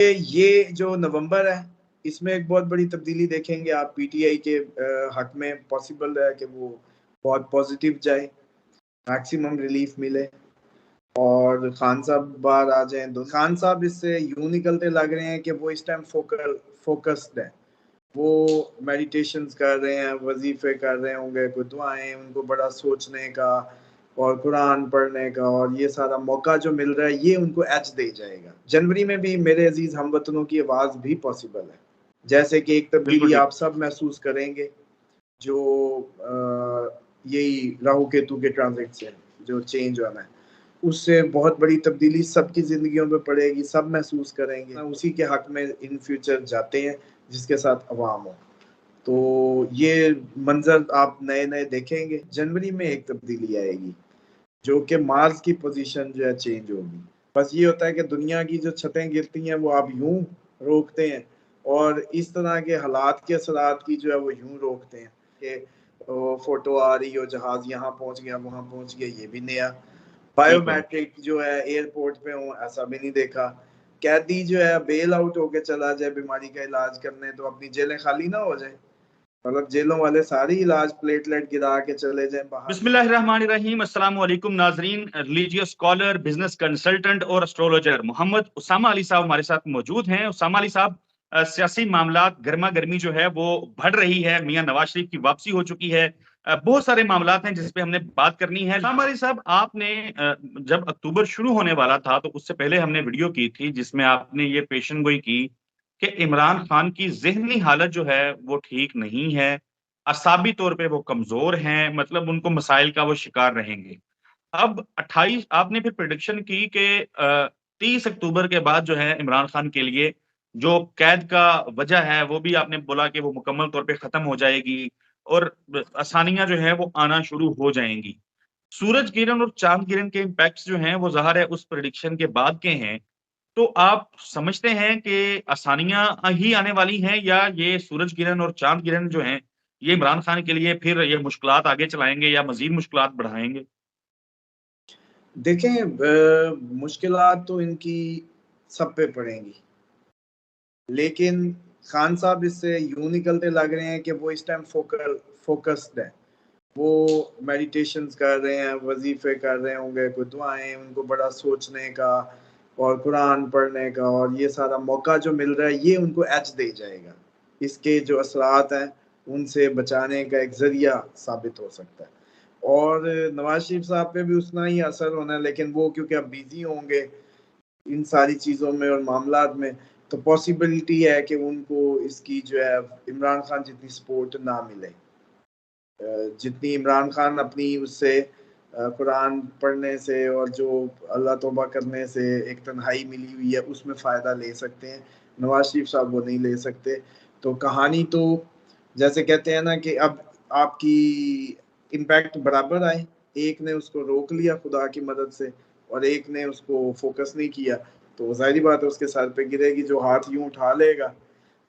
ये जो नवंबर है इसमें एक बहुत बड़ी तब्दीली देखेंगे आप पीटीआई के हक में। पॉसिबल है कि वो बहुत पॉजिटिव जाए, मैक्सिमम रिलीफ मिले और खान साहब बाहर आ जाएं। तो खान साहब इससे यूं निकलते लग रहे हैं कि वो इस टाइम फोकस्ड है। वो मेडिटेशंस कर रहे हैं, वजीफे कर रहे होंगे, कोई दुआएं, उनको बड़ा सोचने का और कुरान पढ़ने का, और ये सारा मौका जो मिल रहा है ये उनको एज दे जाएगा। जनवरी में भी मेरे अजीज हमवतनों की आवाज भी पॉसिबल है, जैसे कि एक बिल्कुल तब्दीली ठीक। आप सब महसूस करेंगे जो यही राहु केतु के ट्रांजिट से जो चेंज होना है, उससे बहुत बड़ी तब्दीली सबकी जिंदगियों में पड़ेगी, सब महसूस करेंगे। उसी के हक में इन फ्यूचर जाते हैं जिसके साथ अवाम हो। तो ये मंजर आप नए नए देखेंगे। जनवरी में एक तब्दीली आएगी जो कि मार्स की पोजीशन जो है चेंज होगी। बस ये होता है कि दुनिया की जो छतें गिरती हैं वो आप यूं रोकते हैं, और इस तरह के हालात के असरात की जो है वो यूं रोकते हैं कि फोटो आ रही हो, जहाज यहाँ पहुंच गया, वहां पहुंच गया, ये भी नया। बिल्कुल बायोमेट्रिक जो है एयरपोर्ट पे हो, ऐसा भी नहीं देखा। कैदी जो है बेल आउट होके चला जाए बीमारी का इलाज करने, तो अपनी जेलें खाली ना हो जाए, मतलब जेलों वाले सारी इलाज प्लेटलेट गिरा के चले जाए बाहर। बिस्मिल्लाहिर्रहमानिर्रहीम। अस्सलाम वालेकुम नाजरीन। रिलीजियस स्कॉलर, बिजनेस कंसल्टेंट और एस्ट्रोलॉजर मोहम्मद उसामा अली साहब हमारे साथ मौजूद हैं। उसामा अली साहब, सियासी मामलात गर्मा गर्मी जो है वो बढ़ रही है, मियां नवाज शरीफ की वापसी हो चुकी है, बहुत सारे मामलात हैं जिस पे हमने बात करनी है। उसामा अली साहब, आपने जब अक्टूबर शुरू होने वाला था तो उससे पहले हमने वीडियो की थी जिसमें आपने ये पेशन गोई की कि इमरान खान की ज़हनी हालत जो है वो ठीक नहीं है, असाबी तौर पे वो कमजोर हैं, मतलब उनको मसाइल का वो शिकार रहेंगे। अब 28 आपने फिर प्रिडिक्शन की कि 30 अक्टूबर के बाद जो है इमरान खान के लिए जो कैद का वजह है वो भी आपने बोला कि वो मुकम्मल तौर पे खत्म हो जाएगी और आसानियां जो है वो आना शुरू हो जाएंगी। सूरज किरण और चांद किरण के इम्पैक्ट्स जो हैं वो ज़ाहिर है उस प्रिडिक्शन के बाद के हैं। तो आप समझते हैं कि आसानियां ही आने वाली हैं, या ये सूरज किरण और चांद किरण जो हैं ये इमरान खान के लिए फिर ये मुश्किलात आगे चलाएंगे या मजीद मुश्किलात बढ़ाएंगे? देखें, मुश्किलात तो इनकी सब पे पड़ेंगी, लेकिन खान साहब इससे यूं निकलते लग रहे हैं कि वो इस टाइम फोकस्ड है। वो मेडिटेशंस कर रहे हैं, वजीफे कर रहे होंगे, कोई दुआएं, उनको बड़ा सोचने का और कुरान पढ़ने का, और ये सारा मौका जो मिल रहा है ये उनको एज दे जाएगा। इसके जो असरात हैं उनसे बचाने का एक जरिया साबित हो सकता है। और नवाज शरीफ साहब पे भी उतना ही असर होना है, लेकिन वो क्योंकि अब बिजी होंगे इन सारी चीज़ों में और मामलात में, तो पॉसिबिलिटी है कि उनको इसकी जो है इमरान खान जितनी सपोर्ट ना मिले, जितनी इमरान खान अपनी उससे कुरान पढ़ने से और जो अल्लाह तौबा करने से एक तन्हाई मिली हुई है उसमें फ़ायदा ले सकते हैं, नवाज शरीफ साहब वो नहीं ले सकते। तो कहानी तो जैसे कहते हैं ना कि अब आपकी इम्पैक्ट बराबर आए, एक ने उसको रोक लिया खुदा की मदद से और एक ने उसको फोकस नहीं किया, तो ज़ाहिर बात है उसके सर पे गिरेगी जो हाथ यूं उठा लेगा।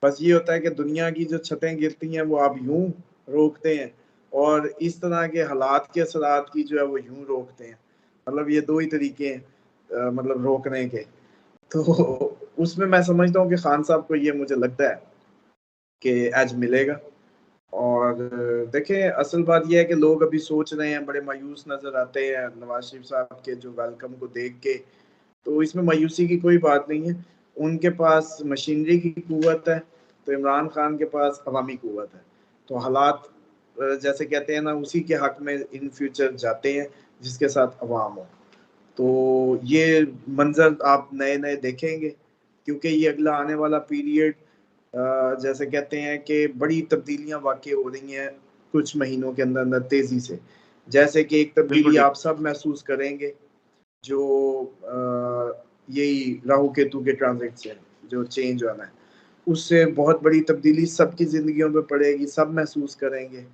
बस ये होता है कि दुनिया की जो छतें गिरती हैं वो आप यूं रोकते हैं, और इस तरह के हालात के असरात की जो है वो यूं रोकते हैं। मतलब ये दो ही तरीके हैं मतलब रोकने के। तो उसमें मैं समझता हूँ कि खान साहब को ये मुझे लगता है कि एज मिलेगा। और देखें, असल बात यह है कि लोग अभी सोच रहे हैं, बड़े मायूस नजर आते हैं नवाज शरीफ साहब के जो वेलकम को देख के। तो इसमें मायूसी की कोई बात नहीं है, उनके पास मशीनरी की कुव्वत है, तो इमरान खान के पास अवामी कुव्वत है। तो हालात जैसे कहते हैं ना उसी के हक में इन फ्यूचर जाते हैं जिसके साथ अवाम हो। तो ये मंजर आप नए नए देखेंगे, क्योंकि ये अगला आने वाला पीरियड जैसे कहते हैं कि बड़ी तब्दीलियां वाकई हो रही हैं कुछ महीनों के अंदर अंदर तेजी से। जैसे कि एक बिल्कुल तब्दीली ठीक। आप सब महसूस करेंगे जो यही राहु केतु के ट्रांजिट से जो चेंज होना है, उससे बहुत बड़ी तब्दीली सबकी जिंदगियों में पड़ेगी, सब महसूस करेंगे।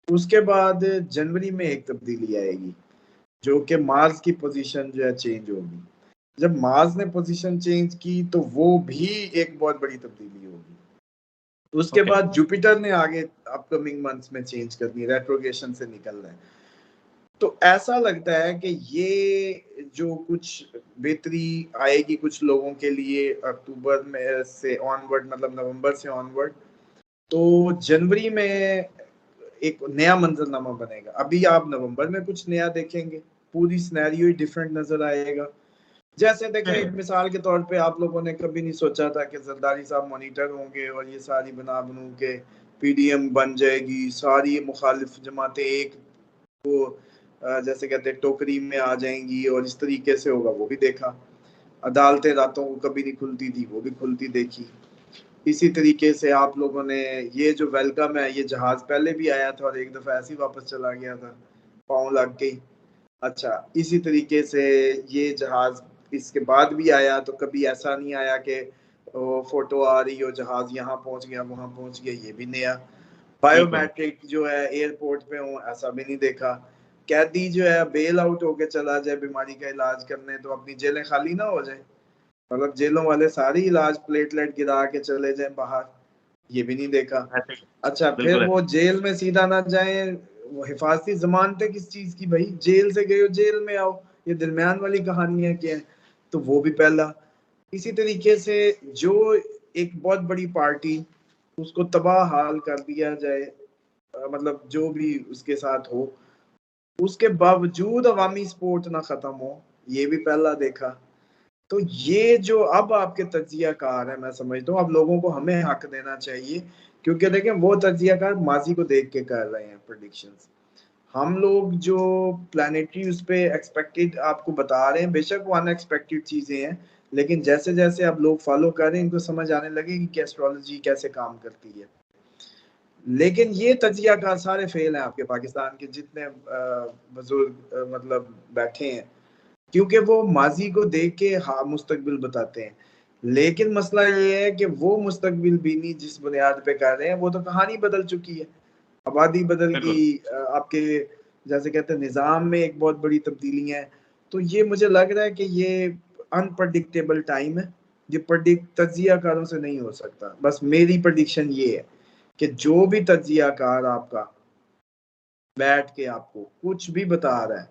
उसके बाद जनवरी में एक तब्दीली आएगी जो कि मार्स की पोजीशन जो है चेंज होगी। जब मार्स ने पोजीशन चेंज की तो वो भी एक बहुत बड़ी तब्दीली होगी। उसके बाद जुपिटर ने आगे अपकमिंग मंथ्स में चेंज करनी है, रेट्रोगेशन से निकलना है। तो ऐसा लगता है कि ये जो कुछ बेहतरी आएगी कुछ लोगों के लिए अक्टूबर में से ऑनवर्ड, मतलब नवंबर से ऑनवर्ड, तो जनवरी में एक नया मंजरनामा बनेगा। अभी आप नवंबर में कुछ नया देखेंगे, पूरी सिनेरियो ही डिफरेंट नजर आएगा। जैसे देखें, एक मिसाल के तौर पे आप लोगों ने कभी नहीं सोचा था कि जरदारी साहब मॉनिटर होंगे और ये सारी बना बनू के पीडीएम बन जाएगी, सारी मुखालिफ जमातें एक को जैसे कहते हैं टोकरी में आ जाएंगी और इस तरीके से होगा, वो भी देखा। अदालतें रातों को कभी नहीं खुलती थी, वो भी खुलती देखी। इसी तरीके से आप लोगों ने ये जो वेलकम है, ये जहाज पहले भी आया था और एक दफा ऐसे ही वापस चला गया था, पाँव लग गई। अच्छा, इसी तरीके से ये जहाज इसके बाद भी आया, तो कभी ऐसा नहीं आया कि फोटो आ रही हो जहाज यहाँ पहुंच गया वहां पहुंच गया, ये भी नया। बायोमेट्रिक जो है एयरपोर्ट पे हो, ऐसा भी नहीं देखा। कैदी जो है बेल आउट होके चला जाए बीमारी का इलाज करने, तो अपनी जेलें खाली ना हो जाए, मतलब जेलों वाले सारी इलाज प्लेटलेट गिरा के चले जाए बाहर, ये भी नहीं देखा। अच्छा, फिर बिल्कुल वो जेल में सीधा ना जाए, वो हिफाजती जमानतें किस चीज की भाई, जेल से गए हो जेल में आओ, ये दरमियान वाली कहानियां क्या है, तो वो भी पहला। इसी तरीके से जो एक बहुत बड़ी पार्टी, उसको तबाह हाल कर दिया जाए, मतलब जो भी उसके साथ हो, उसके बावजूद अवामी सपोर्ट ना खत्म हो, ये भी पहला देखा। तो ये जो अब आपके तज्जियाकार है, मैं समझता हूँ अब लोगों को हमें हक देना चाहिए, क्योंकि देखें वो तज्जियाकार माजी को देख के कर रहे हैं प्रेडिक्शंस। हम लोग जो प्लानिटरी उस पे एक्सपेक्टेड आपको बता रहे हैं, बेशक वो अनएक्सपेक्टेड चीजें हैं, लेकिन जैसे जैसे अब लोग फॉलो कर रहे हैं, इनको समझ आने लगेगी कि एस्ट्रोलॉजी कैसे काम करती है। लेकिन ये तज्जियाकार सारे फेल हैं आपके पाकिस्तान के जितने बुजुर्ग मतलब बैठे हैं, क्योंकि वो माजी को देख के हाँ मुस्तकबिल बताते हैं। लेकिन मसला ये है कि वो मुस्तकबिल बीनी जिस बुनियाद पे कर रहे हैं, वो तो कहानी बदल चुकी है, आबादी बदल गई, आपके जैसे कहते हैं निज़ाम में एक बहुत बड़ी तब्दीली है। तो ये मुझे लग रहा है कि ये अनप्रडिक्टेबल टाइम है, ये प्रेडिक्ट तज्जियाकारों से नहीं हो सकता। बस मेरी प्रेडिक्शन ये है कि जो भी तज्जियाकार आपका बैठ के आपको कुछ भी बता रहा है,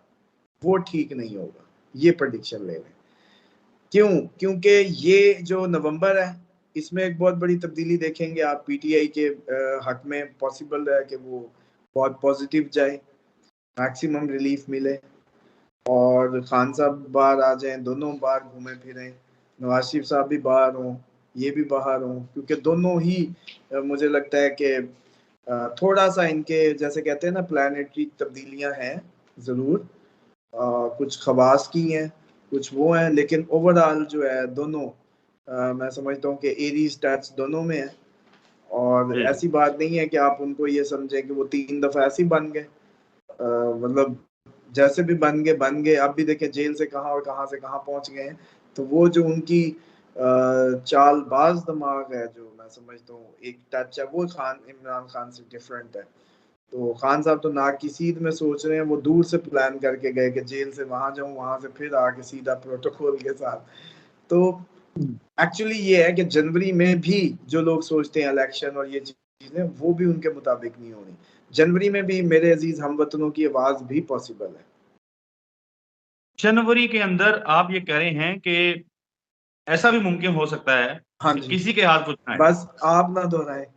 वो ठीक नहीं होगा, ये प्रेडिक्शन ले लें। क्यों? क्योंकि ये जो नवंबर है, इसमें एक बहुत बड़ी तब्दीली देखेंगे आप। पीटीआई के हक में पॉसिबल है कि वो बहुत पॉजिटिव जाए, मैक्सिमम रिलीफ मिले और खान साहब बाहर आ जाएं, दोनों बाहर घूमे फिरें, नवाज शरीफ साहब भी बाहर हों, ये भी बाहर हों, क्योंकि दोनों ही मुझे लगता है कि थोड़ा सा इनके जैसे कहते हैं ना प्लानिटरी तब्दीलियां हैं ज़रूर, कुछ खवास की हैं, कुछ वो हैं, लेकिन ओवरऑल जो है दोनों मैं समझता हूँ कि एरीज टच दोनों में है। और ऐसी बात नहीं है कि आप उनको ये समझें कि वो 3 दफा ऐसे ही बन गए, मतलब जैसे भी बन गए। अब भी देखें जेल से कहाँ और कहाँ से कहाँ पहुंच गए हैं। तो वो जो उनकी चालबाज दिमाग है, जो मैं समझता हूँ एक टच है, वो इमरान खान से डिफरेंट है। तो खान साहब तो नाक की सीध में सोच रहे हैं, वो दूर से प्लान करके गए कि जेल से वहां जाऊं, वहां से फिर आके सीधा प्रोटोकॉल के साथ। तो एक्चुअली ये है कि जनवरी में भी जो लोग सोचते हैं इलेक्शन और ये चीजें, वो भी उनके मुताबिक नहीं होनी। जनवरी में भी मेरे अजीज हमवतनों की आवाज भी पॉसिबल है। जनवरी के अंदर आप ये कह रहे हैं कि ऐसा भी मुमकिन हो सकता है हाँ कि जी, किसी के हाथ कुछ ना आए। बस आप ना दोहराए।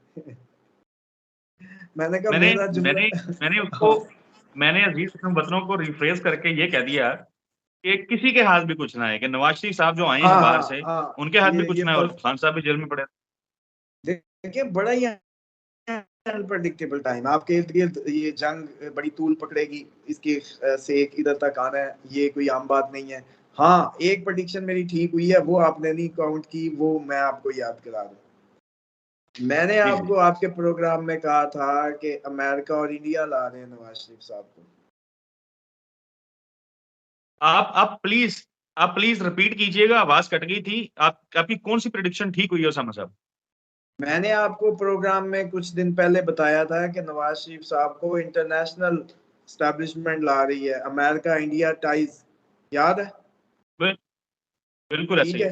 मैंने कहा मैंने मेरा जुमला। मैंने मैंने उसको हाँ, मैंने अजीज हमवतनों को रिफ्रेश करके ये कह दिया कि किसी के हाथ भी कुछ ना आए, कि नवाज शरीफ साहब जो आए हैं हाँ, बाहर हाँ, से हाँ, उनके हाथ भी ये कुछ ना आए और खान साहब भी जेल में पड़े। देखिए बड़ा ही अनप्रडिक्टेबल टाइम। आपके इर्द गिर्द ये जंग बड़ी तूल पकड़ेगी, इसके से एक इधर तक आना है, ये कोई आम बात नहीं है। हाँ, एक प्रेडिक्शन मेरी ठीक हुई है, वो आपने नहीं काउंट की, वो मैं आपको याद करा दूं। मैंने जी आपको जी, आपके प्रोग्राम में कहा था कि अमेरिका और इंडिया ला रहे हैं नवाज शरीफ साहब को। आप प्लीज रिपीट कीजिएगा, आवाज कट गई थी। आपकी कौन सी प्रेडिक्शन ठीक हुई है उसामा साहब? मैंने आपको प्रोग्राम में कुछ दिन पहले बताया था कि नवाज शरीफ साहब को इंटरनेशनल एस्टैब्लिशमेंट ला रही है, अमेरिका इंडिया टाइज, याद है? बिल- बिल्कुल ऐसे ठीक ही, है।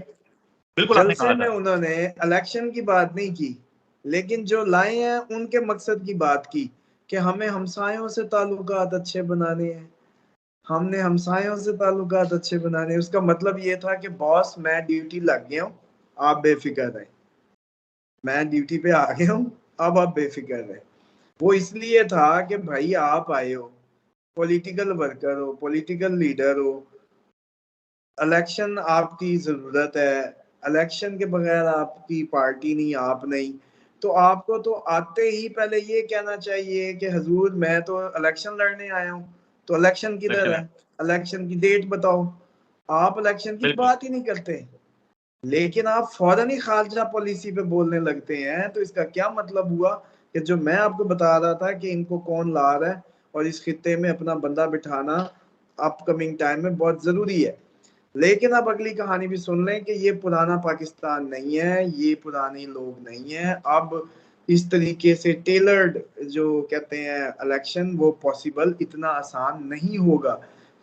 बिल्कुल आपने जलसे कहा में था। उन्होंने इलेक्शन की बात नहीं की, लेकिन जो लाए हैं उनके मकसद की बात की कि हमें हमसायों से ताल्लुकात अच्छे बनाने हैं, हमने हमसायों से ताल्लुकात अच्छे बनाने। उसका मतलब ये था कि बॉस मैं ड्यूटी लग गया हूँ, आप बेफिक्र रहें, मैं ड्यूटी पे आ गया हूँ, अब आप बेफिक्र रहें। वो इसलिए था कि भाई आप आए हो, पॉलिटिकल वर्कर हो, पॉलिटिकल लीडर हो, इलेक्शन आपकी जरूरत है, इलेक्शन के बगैर आपकी पार्टी नहीं, आप नहीं, तो आपको तो आते ही पहले ये कहना चाहिए कि हजूर मैं तो इलेक्शन लड़ने आया हूँ, तो इलेक्शन किधर है, इलेक्शन की डेट बताओ। आप इलेक्शन की बिल्कुल बात ही नहीं करते, लेकिन आप फौरन ही खारजा पॉलिसी पे बोलने लगते हैं। तो इसका क्या मतलब हुआ कि जो मैं आपको बता रहा था कि इनको कौन ला रहा है और इस खित्ते में अपना बंदा बिठाना अपकमिंग टाइम में बहुत जरूरी है। लेकिन अब अगली कहानी भी सुन लें कि ये पुराना पाकिस्तान नहीं है, ये पुराने लोग नहीं है। अब इस तरीके से टेलर्ड जो कहते हैं इलेक्शन, वो पॉसिबल इतना आसान नहीं होगा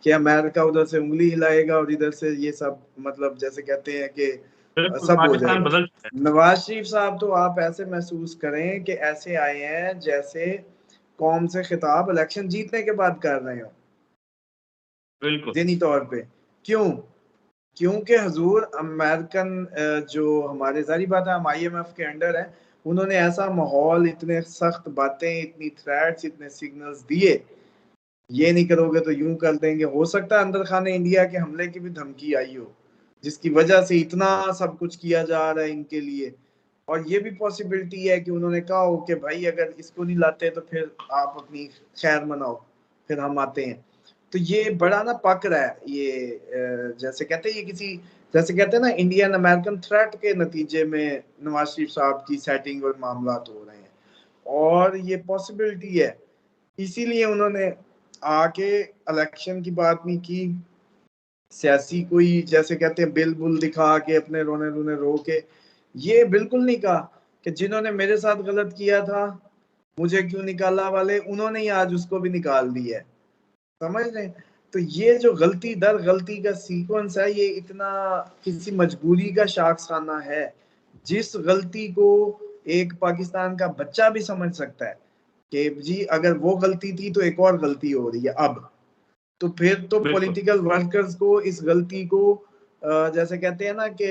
कि अमेरिका उधर से उंगली हिलाएगा और इधर से ये सब, मतलब जैसे कहते हैं कि बिल्कुल सब हो पाकिस्तान जाएगा। बदल चुका है। नवाज शरीफ साहब तो आप ऐसे महसूस करें कि ऐसे आए हैं जैसे कौम से खिताब इलेक्शन जीतने के बाद कर रहे हो, बिल्कुल दिनी तौर पे। क्यों? क्योंकि हजूर अमेरिकन जो हमारे, जारी बात है हम IMF के अंडर है, उन्होंने ऐसा माहौल, इतने सख्त बातें, इतनी थ्रेट्स, इतने सिग्नल्स दिए, ये नहीं करोगे तो यूं कर देंगे। हो सकता है अंदर खाने इंडिया के हमले की भी धमकी आई हो, जिसकी वजह से इतना सब कुछ किया जा रहा है इनके लिए। और ये भी पॉसिबिलिटी है कि उन्होंने कहा हो कि भाई अगर इसको नहीं लाते तो फिर आप अपनी खैर मनाओ, फिर हम आते हैं। तो ये बड़ा ना पक रहा है ये, जैसे कहते हैं ये किसी, जैसे कहते हैं ना इंडियन अमेरिकन थ्रेट के नतीजे में नवाज शरीफ साहब की सेटिंग और मामला हो रहे हैं, और ये पॉसिबिलिटी है। इसीलिए उन्होंने आके इलेक्शन की बात नहीं की, सियासी कोई जैसे कहते हैं बिल बुल दिखा के अपने रोने रोने रो के ये बिल्कुल नहीं कहा कि जिन्होंने मेरे साथ गलत किया था मुझे क्यों निकाला वाले, उन्होंने ही आज उसको भी निकाल दिया है। समझ रहे हैं? तो ये जो गलती दर गलती का सीक्वेंस है, ये इतना किसी मजबूरी का शाखसाना है, जिस गलती को एक पाकिस्तान का बच्चा भी समझ सकता है कि जी अगर वो गलती थी तो एक और गलती हो रही है अब। तो फिर तो बिल्कुल पॉलिटिकल वर्कर्स को इस गलती को जैसे कहते हैं ना कि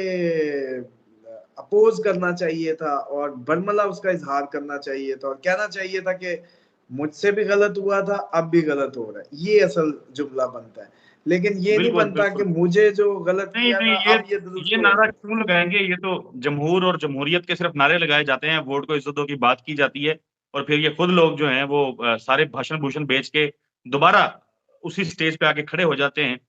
अपोज करना चाहिए था और बरमला उसका इजहार करना चाहिए था और कहना चाहिए था कि मुझसे भी गलत हुआ था, अब भी गलत हो रहा है। ये असल जुमला बनता है, लेकिन ये नहीं बिल्कुल बनता कि बिल्कुल मुझे जो गलत नहीं किया नहीं, था अब ये दुरुस्त ये हो रहा नारा है। क्यों लगाएंगे? ये तो जमहूर और जमहूरियत के सिर्फ नारे लगाए जाते हैं, वोट को इज्जतों की बात की जाती है, और फिर ये खुद लोग जो हैं वो सारे भाषण भूषण बेच के दोबारा उसी स्टेज पे आके खड़े हो जाते हैं